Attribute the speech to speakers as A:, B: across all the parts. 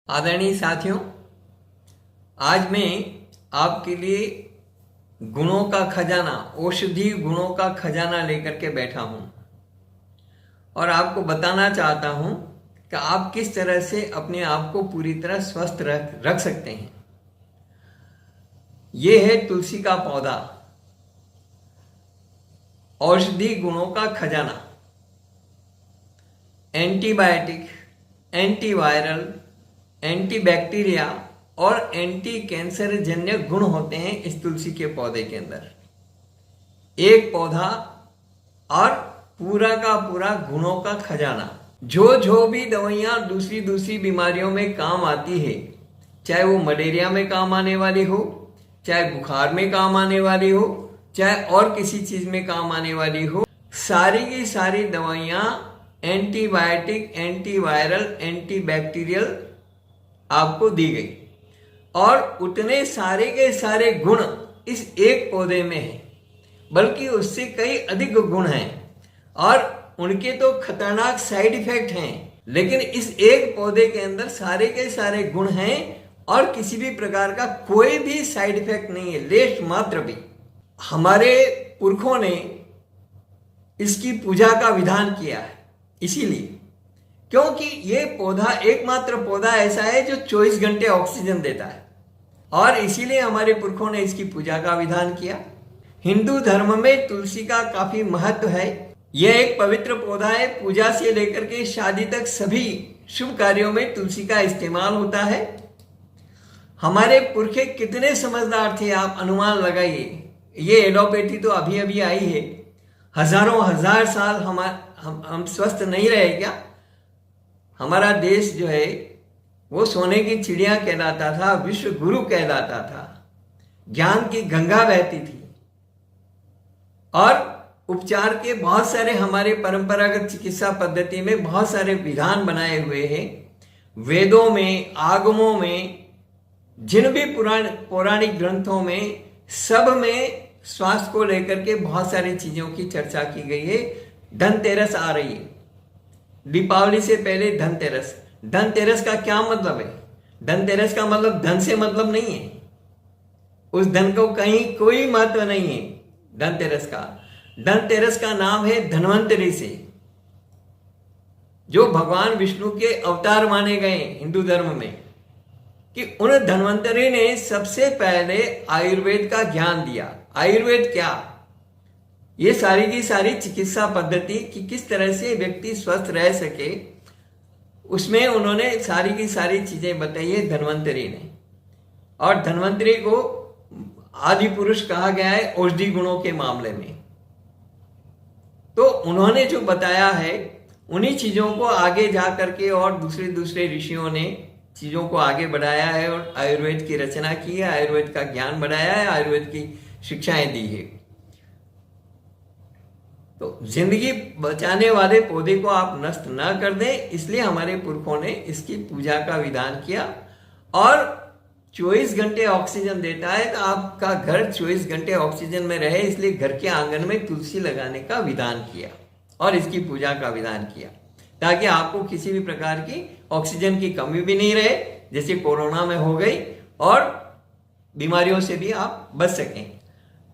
A: आदरणीय साथियों, आज मैं आपके लिए गुणों का खजाना, औषधि गुणों का खजाना लेकर के बैठा हूं और आपको बताना चाहता हूं कि आप किस तरह से अपने आप को पूरी तरह स्वस्थ रख सकते हैं। यह है तुलसी का पौधा, औषधि गुणों का खजाना। एंटीबायोटिक, एंटीवायरल, एंटीबैक्टीरिया और एंटी कैंसर जन्य गुण होते हैं इस तुलसी के पौधे के अंदर। एक पौधा और पूरा का पूरा गुणों का खजाना। जो भी दवाइयां दूसरी दूसरी बीमारियों में काम आती है, चाहे वो मलेरिया में काम आने वाली हो, चाहे बुखार में काम आने वाली हो, चाहे और किसी चीज में काम आने वाली हो, सारी की सारी दवाइयां एंटीबायोटिक, एंटीवायरल, एंटीबैक्टीरियल आपको दी गई और उतने सारे के सारे गुण इस एक पौधे में हैं, बल्कि उससे कई अधिक गुण हैं और उनके तो खतरनाक साइड इफेक्ट हैं। लेकिन इस एक पौधे के अंदर सारे के सारे गुण हैं और किसी भी प्रकार का कोई भी साइड इफेक्ट नहीं है, लेश मात्र भी। हमारे पुरखों ने इसकी पूजा का विधान किया है, इसीलिए क्योंकि ये पौधा एकमात्र पौधा ऐसा है जो 24 घंटे ऑक्सीजन देता है और इसीलिए हमारे पुरखों ने इसकी पूजा का विधान किया। हिंदू धर्म में तुलसी का काफी महत्व है। यह एक पवित्र पौधा है। पूजा से लेकर के शादी तक सभी शुभ कार्यों में तुलसी का इस्तेमाल होता है। हमारे पुरखे कितने समझदार थे, आप अनुमान लगाइए। ये एलोपैथी तो अभी अभी आई है, हजारों हजार साल हम स्वस्थ नहीं रहे क्या? हमारा देश जो है वो सोने की चिड़िया कहलाता था, विश्व गुरु कहलाता था, ज्ञान की गंगा बहती थी और उपचार के बहुत सारे हमारे परंपरागत चिकित्सा पद्धति में बहुत सारे विधान बनाए हुए हैं। वेदों में, आगमों में, जिन भी पौराणिक ग्रंथों में, सब में स्वास्थ्य को लेकर के बहुत सारी चीजों की चर्चा की गई है। धनतेरस आ रही है, दीपावली से पहले धनतेरस। धनतेरस का क्या मतलब है? धनतेरस का मतलब धन से मतलब नहीं है, उस धन को कहीं कोई महत्व नहीं है धनतेरस का। धनतेरस का नाम है धन्वंतरि से, जो भगवान विष्णु के अवतार माने गए हिंदू धर्म में, कि उन धन्वंतरि ने सबसे पहले आयुर्वेद का ज्ञान दिया। आयुर्वेद क्या? ये सारी की सारी चिकित्सा पद्धति कि किस तरह से व्यक्ति स्वस्थ रह सके, उसमें उन्होंने सारी की सारी चीजें बताई है धन्वंतरि ने। और धन्वंतरि को आदि पुरुष कहा गया है औषधि गुणों के मामले में। तो उन्होंने जो बताया है उन्हीं चीजों को आगे जा करके और दूसरे ऋषियों ने चीजों को आगे बढ़ाया है और आयुर्वेद की रचना की है, आयुर्वेद का ज्ञान बढ़ाया है, आयुर्वेद की शिक्षाएं दी है। तो जिंदगी बचाने वाले पौधे को आप नष्ट ना कर दें, इसलिए हमारे पुरखों ने इसकी पूजा का विधान किया। और 24 घंटे ऑक्सीजन देता है, तो आपका घर 24 घंटे ऑक्सीजन में रहे, इसलिए घर के आंगन में तुलसी लगाने का विधान किया और इसकी पूजा का विधान किया, ताकि आपको किसी भी प्रकार की ऑक्सीजन की कमी भी नहीं रहे, जैसे कोरोना में हो गई, और बीमारियों से भी आप बच सकें।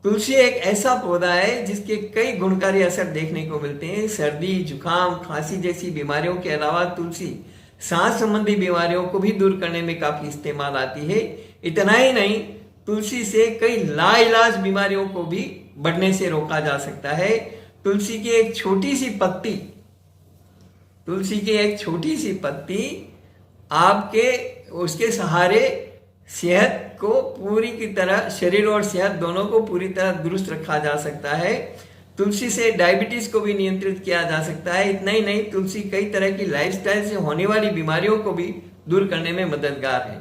A: तुलसी एक ऐसा पौधा है जिसके कई गुणकारी असर देखने को मिलते हैं। सर्दी, जुकाम, खांसी जैसी बीमारियों के अलावा तुलसी सांस संबंधी बीमारियों को भी दूर करने में काफी इस्तेमाल आती है। इतना ही नहीं, तुलसी से कई लाइलाज बीमारियों को भी बढ़ने से रोका जा सकता है। तुलसी की एक छोटी सी पत्ती आपके उसके सहारे सेहत को पूरी की तरह, शरीर और सेहत दोनों को पूरी तरह दुरुस्त रखा जा सकता है। तुलसी से डायबिटीज को भी नियंत्रित किया जा सकता है। इतना ही नहीं, तुलसी कई तरह की लाइफस्टाइल से होने वाली बीमारियों को भी दूर करने में मददगार है।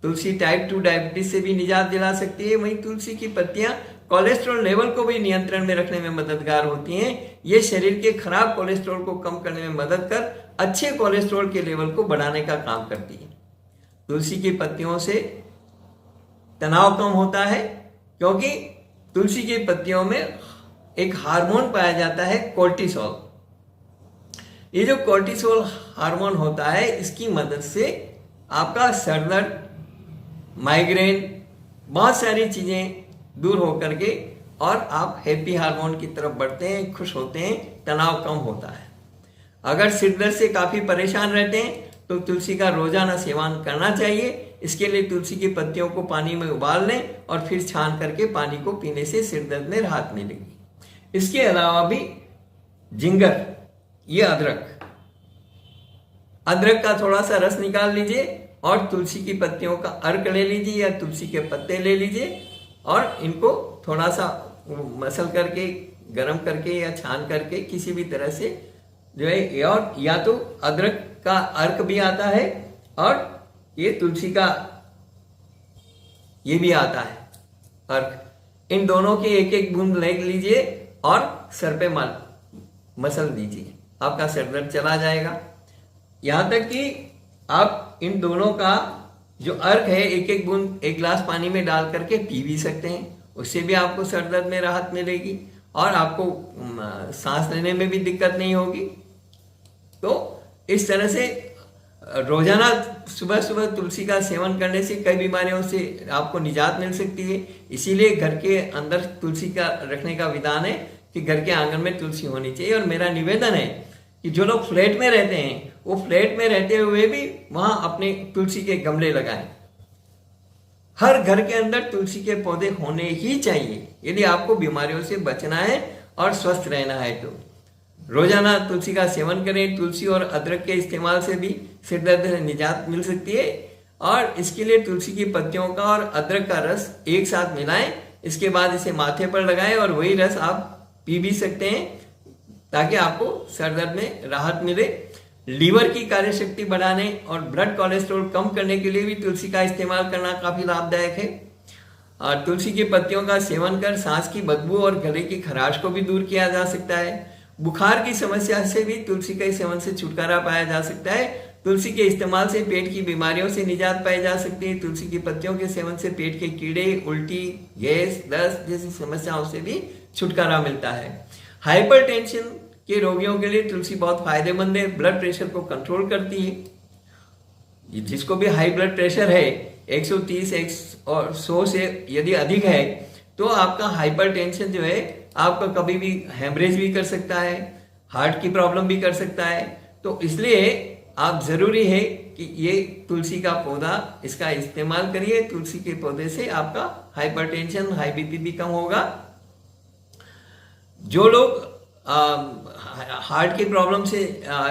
A: तुलसी टाइप 2 डायबिटीज से भी निजात दिला सकती है। वहीं तुलसी की पत्तियां कोलेस्ट्रॉल लेवल को भी नियंत्रण में रखने में मददगार होती हैं। ये शरीर के खराब कोलेस्ट्रॉल को कम करने में मदद कर अच्छे कोलेस्ट्रॉल के लेवल को बढ़ाने का काम करती है। तुलसी की पत्तियों से तनाव कम होता है, क्योंकि तुलसी की पत्तियों में एक हार्मोन पाया जाता है, कोर्टिसोल। ये जो कोर्टिसोल हार्मोन होता है, इसकी मदद से आपका सर दर्द, माइग्रेन, बहुत सारी चीजें दूर होकर के और आप हैप्पी हार्मोन की तरफ बढ़ते हैं, खुश होते हैं, तनाव कम होता है। अगर सिर दर्द से काफी परेशान रहते हैं तो तुलसी का रोजाना सेवन करना चाहिए। इसके लिए तुलसी की पत्तियों को पानी में उबाल लें और फिर छान करके पानी को पीने से सिर दर्द में राहत मिलेगी। इसके अलावा भी जिंगर, ये अदरक का थोड़ा सा रस निकाल लीजिए और तुलसी की पत्तियों का अर्क ले लीजिए या तुलसी के पत्ते ले लीजिए और इनको थोड़ा सा मसल करके, गरम करके या छान करके किसी भी तरह से जो है, और या तो अदरक का अर्क भी आता है और ये तुलसी का ये भी आता है अर्क। इन दोनों के एक एक बूंद ले लीजिए और सर पे मसल दीजिए, आपका सर दर्द चला जाएगा। यहां तक कि आप इन दोनों का जो अर्क है एक एक बूंद एक गिलास पानी में डाल करके पी भी सकते हैं, उससे भी आपको सर दर्द में राहत मिलेगी और आपको सांस लेने में भी दिक्कत नहीं होगी। तो इस तरह से रोजाना सुबह सुबह तुलसी का सेवन करने से कई बीमारियों से आपको निजात मिल सकती है। इसीलिए घर के अंदर तुलसी का रखने का विधान है कि घर के आंगन में तुलसी होनी चाहिए। और मेरा निवेदन है कि जो लोग फ्लैट में रहते हैं वो फ्लैट में रहते हुए भी वहां अपने तुलसी के गमले लगाएं। हर घर के अंदर तुलसी के पौधे होने ही चाहिए यदि आपको बीमारियों से बचना है और स्वस्थ रहना है। तो रोजाना तुलसी का सेवन करें। तुलसी और अदरक के इस्तेमाल से भी सिर दर्द से निजात मिल सकती है और इसके लिए तुलसी की पत्तियों का और अदरक का रस एक साथ मिलाएं। इसके बाद इसे माथे पर लगाएं और वही रस आप पी भी सकते हैं ताकि आपको सर दर्द में राहत मिले। लीवर की कार्यशक्ति बढ़ाने और ब्लड कोलेस्ट्रॉल कम करने के लिए भी तुलसी का इस्तेमाल करना काफी लाभदायक है। और तुलसी की पत्तियों का सेवन कर सांस की बदबू और गले की खराश को भी दूर किया जा सकता है। बुखार की समस्या से भी तुलसी के सेवन से छुटकारा पाया जा सकता है। तुलसी के इस्तेमाल से पेट की बीमारियों से निजात पाई जा सकती है। तुलसी की पत्तियों के सेवन से पेट के कीड़े, उल्टी, गैस, दस्त जैसी समस्याओं से भी छुटकारा मिलता है। हाइपरटेंशन के रोगियों के लिए तुलसी बहुत फायदेमंद है, ब्लड प्रेशर को कंट्रोल करती है। जिसको भी हाई ब्लड प्रेशर है 130 और 100 से यदि अधिक है तो आपका हाइपरटेंशन जो है आपका कभी भी हेमरेज भी कर सकता है, हार्ट की प्रॉब्लम भी कर सकता है। तो इसलिए आप जरूरी है कि ये तुलसी का पौधा इसका इस्तेमाल करिए। तुलसी के पौधे से आपका हाइपरटेंशन, हाई बीपी भी कम होगा। जो लोग हार्ट की प्रॉब्लम से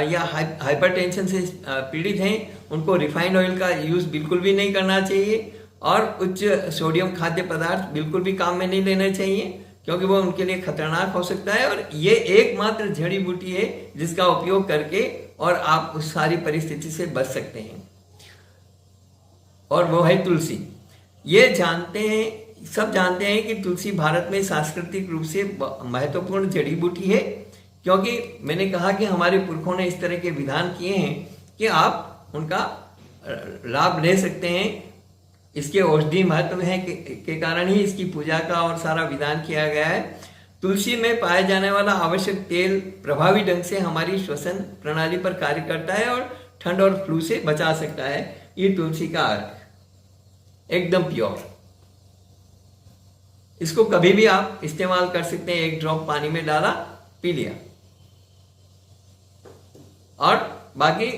A: या हाइपरटेंशन से पीड़ित हैं उनको रिफाइंड ऑयल का यूज बिल्कुल भी नहीं करना चाहिए और उच्च सोडियम खाद्य पदार्थ बिल्कुल भी काम में नहीं लेने चाहिए क्योंकि वो उनके लिए खतरनाक हो सकता है। और ये एकमात्र जड़ी बूटी है जिसका उपयोग करके और आप उस सारी परिस्थिति से बच सकते हैं और वो है तुलसी। ये सब जानते हैं कि तुलसी भारत में सांस्कृतिक रूप से महत्वपूर्ण जड़ी बूटी है क्योंकि मैंने कहा कि हमारे पुरखों ने इस तरह के विधान किए हैं कि आप उनका लाभ ले सकते हैं। इसके औषधि महत्व है के कारण ही इसकी पूजा का और सारा विधान किया गया है। तुलसी में पाया जाने वाला आवश्यक तेल प्रभावी ढंग से हमारी श्वसन प्रणाली पर कार्य करता है और ठंड और फ्लू से बचा सकता है। ये तुलसी का अर्क एकदम प्योर, इसको कभी भी आप इस्तेमाल कर सकते हैं। 1 ड्रॉप पानी में डाला, पी लिया। और बाकी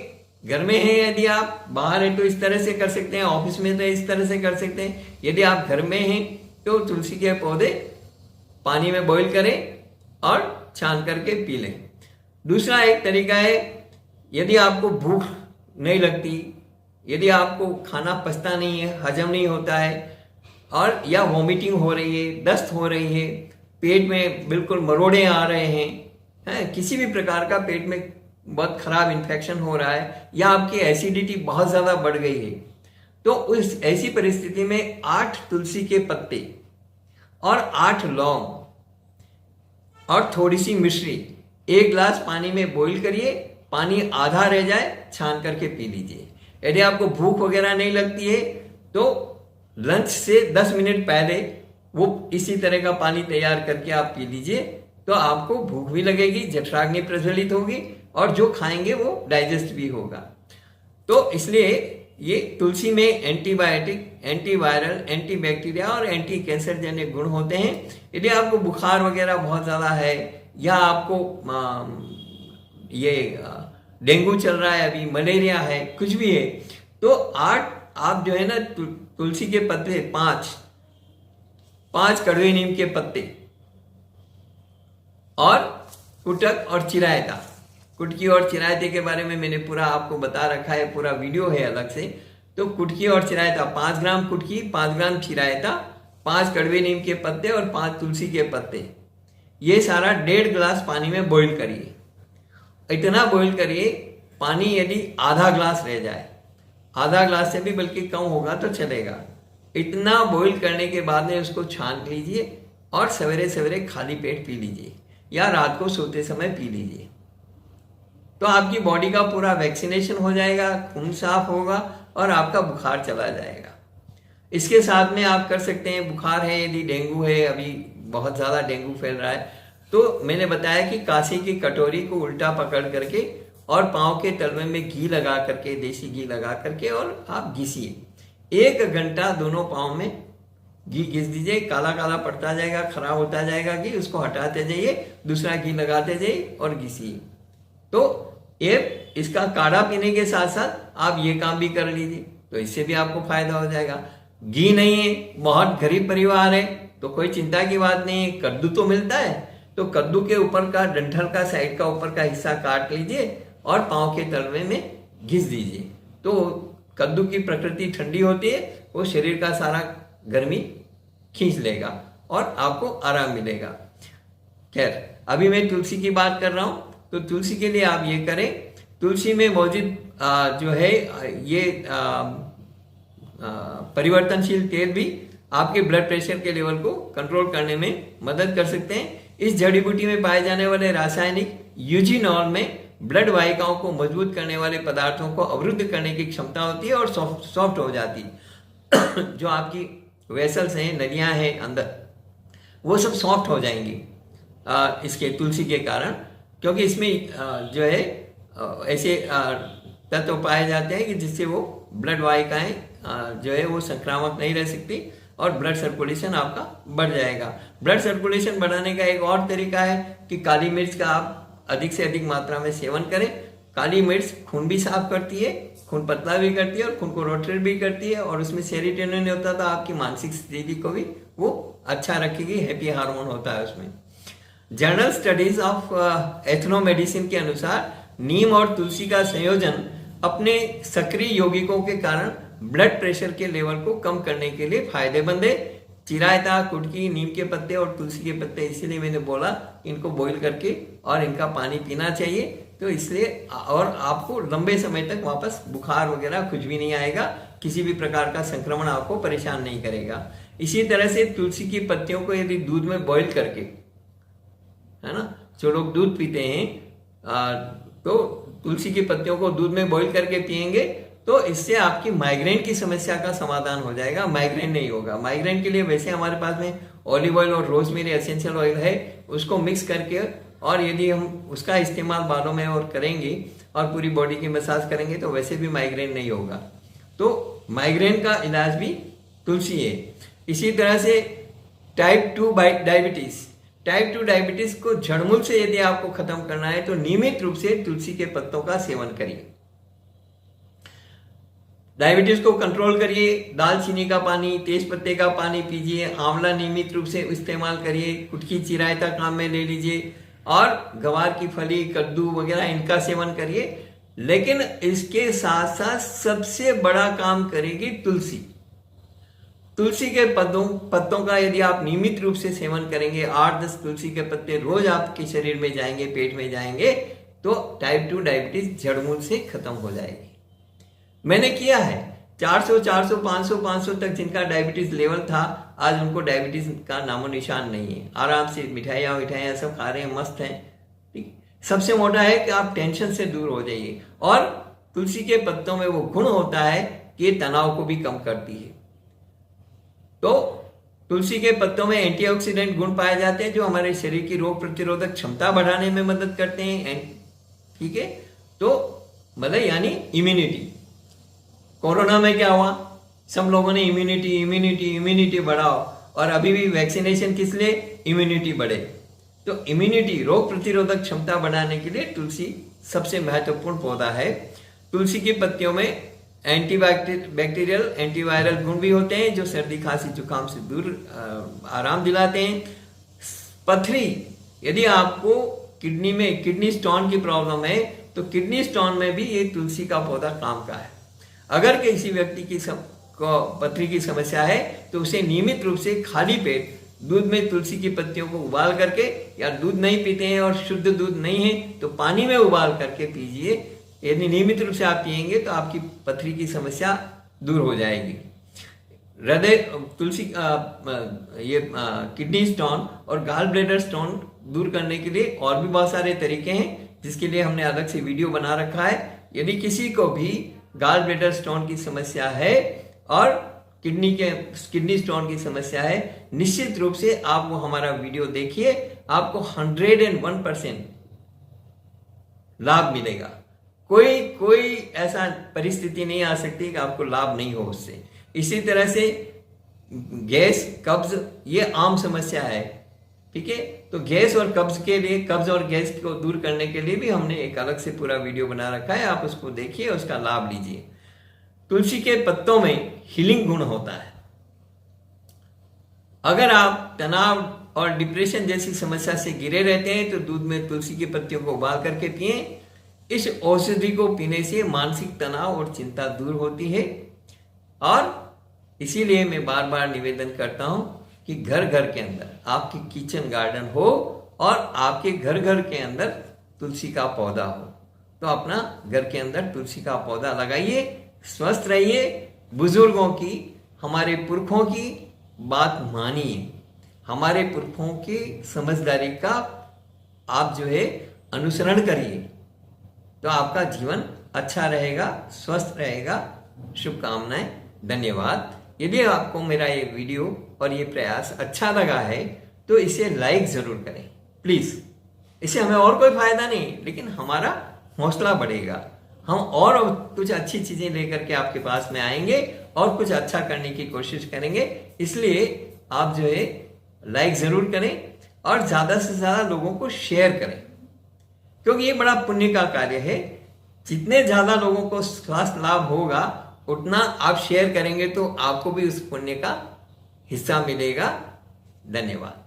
A: घर में है यदि आप, बाहर है तो इस तरह से कर सकते हैं, ऑफिस में तो इस तरह से कर सकते हैं। यदि आप घर में हैं तो तुलसी के पौधे पानी में बॉईल करें और छान करके पी लें। दूसरा एक तरीका है, यदि आपको भूख नहीं लगती, यदि आपको खाना पचता नहीं है, हजम नहीं होता है और या वॉमिटिंग हो रही है, दस्त हो रही है, पेट में बिल्कुल मरोड़े आ रहे हैं, किसी भी प्रकार का पेट में बहुत खराब इन्फेक्शन हो रहा है या आपकी एसिडिटी बहुत ज्यादा बढ़ गई है, तो उस ऐसी परिस्थिति में 8 तुलसी के पत्ते और 8 लौंग और थोड़ी सी मिश्री 1 गिलास पानी में बॉईल करिए। पानी आधा रह जाए, छान करके पी लीजिए। यदि आपको भूख वगैरह नहीं लगती है तो लंच से 10 मिनट पहले वो इसी तरह का पानी तैयार करके आप पी लीजिए, तो आपको भूख भी लगेगी, जठराग्नि प्रज्वलित होगी और जो खाएंगे वो डाइजेस्ट भी होगा। तो इसलिए ये तुलसी में एंटीबायोटिक, एंटीवायरल, एंटीबैक्टीरिया और एंटी कैंसर जन्य गुण होते हैं। यदि आपको बुखार वगैरह बहुत ज़्यादा है या आपको ये डेंगू चल रहा है, अभी मलेरिया है, कुछ भी है, तो आप जो है ना तुलसी के पत्ते 5 कड़वे नीम के पत्ते और कुटक और चिरायता, कुटकी और चिरायते के बारे में मैंने पूरा आपको बता रखा है, पूरा वीडियो है अलग से। तो कुटकी और चिरायता 5 ग्राम कुटकी, 5 ग्राम चिरायता, 5 कड़वे नीम के पत्ते और 5 तुलसी के पत्ते, ये सारा 1.5 गिलास पानी में बॉईल करिए। इतना बॉईल करिए, पानी यदि आधा ग्लास रह जाए, आधा ग्लास से भी बल्कि कम होगा तो चलेगा। इतना बॉईल करने के बाद में उसको छान लीजिए और सवेरे सवेरे खाली पेट पी लीजिए या रात को सोते समय पी लीजिए। तो आपकी बॉडी का पूरा वैक्सीनेशन हो जाएगा, खून साफ होगा और आपका बुखार चला जाएगा। इसके साथ में आप कर सकते हैं, बुखार है, यदि डेंगू है, अभी बहुत ज़्यादा डेंगू फैल रहा है, तो मैंने बताया कि कांसे की कटोरी को उल्टा पकड़ करके और पाँव के तलवे में घी लगा करके, देसी घी लगा करके और आप घिसिए। 1 घंटा दोनों पाँव में घी घिस दीजिए, काला काला पड़ता जाएगा, खराब होता जाएगा घी, उसको हटाते जाइए, दूसरा घी लगाते जाइए और घिसिए। तो ये इसका काढ़ा पीने के साथ साथ आप ये काम भी कर लीजिए, तो इससे भी आपको फायदा हो जाएगा। घी नहीं है, बहुत गरीब परिवार है, तो कोई चिंता की बात नहीं है, कद्दू तो मिलता है, तो कद्दू के ऊपर का डंठल का साइड का ऊपर का हिस्सा काट लीजिए और पाँव के तलवे में घिस दीजिए। तो कद्दू की प्रकृति ठंडी होती है, वो शरीर का सारा गर्मी खींच लेगा और आपको आराम मिलेगा। खैर, अभी मैं तुलसी की बात कर रहा हूँ, तो तुलसी के लिए आप ये करें, तुलसी में मौजूद जो है ये परिवर्तनशील तेल भी आपके ब्लड प्रेशर के लेवल को कंट्रोल करने में मदद कर सकते हैं। इस जड़ी बूटी में पाए जाने वाले रासायनिक यूजिनॉल में ब्लड वाहिकाओं को मजबूत करने वाले पदार्थों को अवरुद्ध करने की क्षमता होती है और सॉफ्ट हो जाती है। जो आपकी वेसल्स हैं, नलियां हैं अंदर, वो सब सॉफ्ट हो जाएंगी इसके तुलसी के कारण, क्योंकि इसमें जो है ऐसे तत्व पाए जाते हैं कि जिससे वो ब्लड वाहिकाएं जो है वो संक्रामक नहीं रह सकती और ब्लड सर्कुलेशन आपका बढ़ जाएगा। ब्लड सर्कुलेशन बढ़ाने का एक और तरीका है कि काली मिर्च का आप अधिक से अधिक मात्रा में सेवन करें। काली मिर्च खून भी साफ करती है, खून पतला भी करती है और खून को रोटेट भी करती है, और उसमें सेरोटोनिन होता है, तो आपकी मानसिक स्थिति को भी वो अच्छा रखेगी, हैप्पी हार्मोन होता है उसमें। जर्नल स्टडीज ऑफ एथनोमेडिसिन के अनुसार नीम और तुलसी का संयोजन अपने सक्रिय यौगिकों के कारण ब्लड प्रेशर के लेवल को कम करने के लिए फायदेमंद है। चिरायता, कुटकी, नीम के पत्ते और तुलसी के पत्ते, इसीलिए मैंने बोला इनको बॉईल करके और इनका पानी पीना चाहिए, तो इसलिए और आपको लंबे समय तक वापस बुखार वगैरह कुछ भी नहीं आएगा, किसी भी प्रकार का संक्रमण आपको परेशान नहीं करेगा। इसी तरह से तुलसी की पत्तियों को यदि दूध में बॉईल करके, है ना, जो लोग दूध पीते हैं तो तुलसी की पत्तियों को दूध में बॉईल करके पिएंगे तो इससे आपकी माइग्रेन की समस्या का समाधान हो जाएगा, माइग्रेन नहीं होगा। माइग्रेन के लिए वैसे हमारे पास में ऑलिव ऑयल और रोजमेरी एसेंशियल ऑयल है, उसको मिक्स करके, और यदि हम उसका इस्तेमाल बालों में और करेंगे और पूरी बॉडी की मसाज करेंगे तो वैसे भी माइग्रेन नहीं होगा। तो माइग्रेन का इलाज भी तुलसी है। इसी तरह से टाइप 2 डायबिटीज को जड़मूल से यदि आपको खत्म करना है तो नियमित रूप से तुलसी के पत्तों का सेवन करिए। डायबिटीज को कंट्रोल करिए। दालचीनी का पानी, तेज पत्ते का पानी पीजिए, आंवला नियमित रूप से इस्तेमाल करिए, कुटकी चिरायता काम में ले लीजिए, और गवार की फली, कद्दू वगैरह इनका सेवन करिए। लेकिन इसके साथ साथ सबसे बड़ा काम करेगी तुलसी। तुलसी के पत्तों का यदि आप नियमित रूप से सेवन करेंगे, 8-10 तुलसी के पत्ते रोज आपके शरीर में जाएंगे, पेट में जाएंगे, तो टाइप 2 डायबिटीज जड़मूल से खत्म हो जाएगी। मैंने किया है, 400, 500 तक जिनका डायबिटीज लेवल था, आज उनको डायबिटीज का नामो निशान नहीं है। आराम से मिठाइयाँ सब खा रहे हैं, मस्त हैं। ठीक, सबसे मोटा है कि आप टेंशन से दूर हो जाइए। और तुलसी के पत्तों में वो गुण होता है कि ये तनाव को भी कम करती है। तो तुलसी के पत्तों में एंटीऑक्सीडेंट गुण पाए जाते हैं जो हमारे शरीर की रोग प्रतिरोधक क्षमता बढ़ाने में मदद करते हैं। ठीक है, तो मतलब यानी इम्यूनिटी कोरोना में क्या हुआ, सब लोगों ने इम्यूनिटी बढ़ाओ, और अभी भी वैक्सीनेशन किस लिए, इम्यूनिटी बढ़े। तो इम्यूनिटी, रोग प्रतिरोधक क्षमता बढ़ाने के लिए तुलसी सबसे महत्वपूर्ण पौधा है। तुलसी की पत्तियों में एंटीबैक्टीरियल, एंटीवायरल गुण भी होते हैं जो सर्दी खांसी जुकाम से दूर आराम दिलाते हैं। पथरी, यदि आपको किडनी में किडनी स्टोन की प्रॉब्लम है तो किडनी स्टोन में भी ये तुलसी का पौधा काम का है। अगर किसी व्यक्ति की पथरी की समस्या है तो उसे नियमित रूप से खाली पेट दूध में तुलसी की पत्तियों को उबाल करके, या दूध नहीं पीते हैं और शुद्ध दूध नहीं है तो पानी में उबाल करके पीजिए। यदि नियमित रूप से आप पिएंगे तो आपकी पथरी की समस्या दूर हो जाएगी। हृदय तुलसी ये किडनी स्टोन और गॉल ब्लैडर स्टोन दूर करने के लिए और भी बहुत सारे तरीके हैं जिसके लिए हमने अलग से वीडियो बना रखा है। यदि किसी को भी गॉल ब्लैडर स्टोन की समस्या है और किडनी स्टोन की समस्या है, निश्चित रूप से आप वो हमारा वीडियो देखिए, आपको 101% लाभ मिलेगा। कोई ऐसा परिस्थिति नहीं आ सकती कि आपको लाभ नहीं हो उससे। इसी तरह से गैस, कब्ज, ये आम समस्या है, ठीक है। तो गैस और कब्ज के लिए, कब्ज और गैस को दूर करने के लिए भी हमने एक अलग से पूरा वीडियो बना रखा है, आप उसको देखिए, उसका लाभ लीजिए। तुलसी के पत्तों में हीलिंग गुण होता है। अगर आप तनाव और डिप्रेशन जैसी समस्या से घिरे रहते हैं तो दूध में तुलसी की पत्तियों को उबाल करके पिएं। इस औषधि को पीने से मानसिक तनाव और चिंता दूर होती है। और इसीलिए मैं बार बार निवेदन करता हूं कि घर घर के अंदर आपकी किचन गार्डन हो और आपके घर घर के अंदर तुलसी का पौधा हो, तो अपना घर के अंदर तुलसी का पौधा लगाइए, स्वस्थ रहिए। बुजुर्गों की, हमारे पुरखों की बात मानिए, हमारे पुरखों की समझदारी का आप जो है अनुसरण करिए, तो आपका जीवन अच्छा रहेगा, स्वस्थ रहेगा। शुभकामनाएं, धन्यवाद। यदि आपको मेरा ये वीडियो और ये प्रयास अच्छा लगा है तो इसे लाइक जरूर करें प्लीज। इससे हमें और कोई फायदा नहीं, लेकिन हमारा हौसला बढ़ेगा। हम और कुछ अच्छी चीजें लेकर के आपके पास में आएंगे और कुछ अच्छा करने की कोशिश करेंगे। इसलिए आप जो है लाइक जरूर करें और ज्यादा से ज्यादा लोगों को शेयर करें, क्योंकि ये बड़ा पुण्य का कार्य है। जितने ज्यादा लोगों को स्वास्थ्य लाभ होगा उतना आप शेयर करेंगे तो आपको भी उस पुण्य का हिस्सा मिलेगा। धन्यवाद।